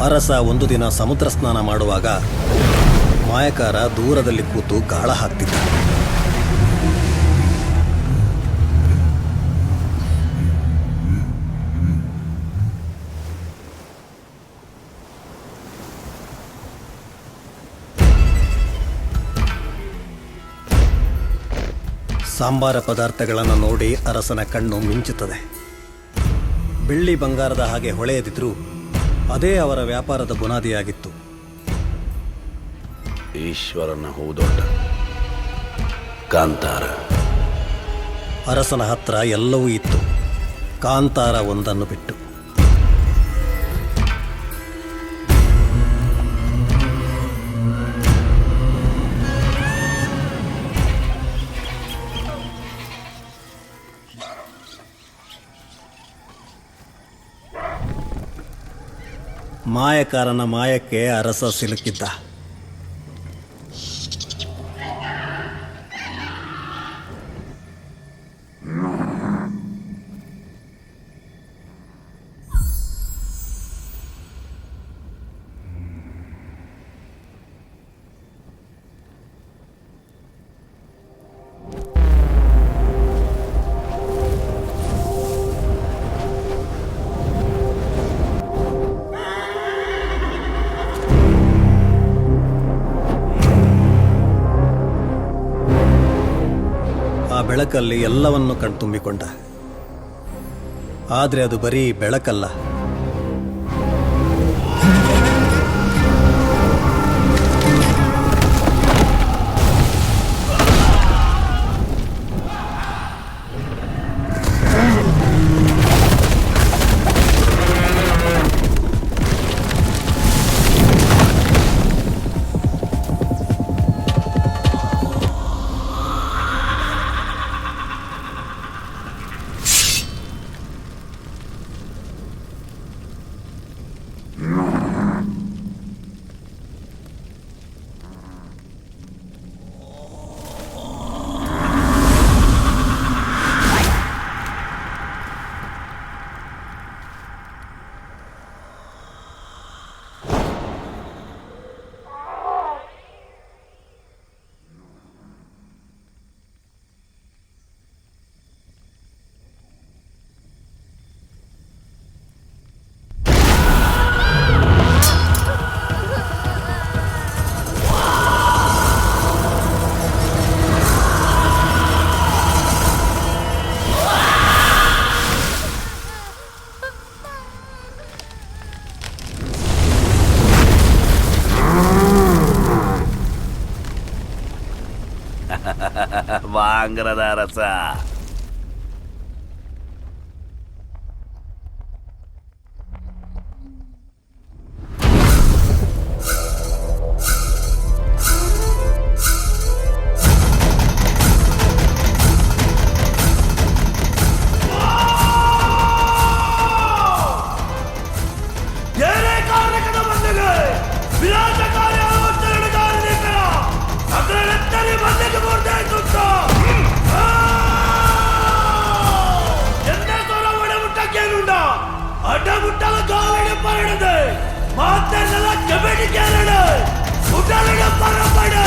ಅರಸ ಒಂದು ದಿನ ಸಮುದ್ರ ಸ್ನಾನ ಮಾಡುವಾಗ ಮಾಯಕಾರ ದೂರದಲ್ಲಿ ಕೂತು ಗಾಳ ಹಾಕ್ತಿದ್ದ. ಸಾಂಬಾರ ಪದಾರ್ಥಗಳನ್ನು ನೋಡಿ ಅರಸನ ಕಣ್ಣು ಮಿಂಚುತ್ತದೆ. ಬೆಳ್ಳಿ ಬಂಗಾರದ ಹಾಗೆ ಹೊಳೆಯದಿದ್ರೂ ಅದೇ ಅವರ ವ್ಯಾಪಾರದ ಬುನಾದಿಯಾಗಿತ್ತು. ಈಶ್ವರನ ಹೂದೊಡ್ಡ ಕಾಂತಾರ. ಅರಸನ ಹತ್ರ ಎಲ್ಲವೂ ಇತ್ತು, ಕಾಂತಾರ ಒಂದನ್ನು ಬಿಟ್ಟು. ಮಾಯಕಾರನ ಮಾಯಕ್ಕೆ ಅರಸ ಸಿಲುಕಿದ್ದ. ಬೆಳಕಲ್ಲಿ ಎಲ್ಲವನ್ನು ಕಣ್ತುಂಬಿಕೊಂಡ. ಆದರೆ ಅದು ಬರೀ ಬೆಳಕಲ್ಲ, ವಾಂಗ್ರದ ಅರಸ. அடமுட்டால காலடி பரடுது மாத்தறல கபடி கேரடு உடலட பரபடு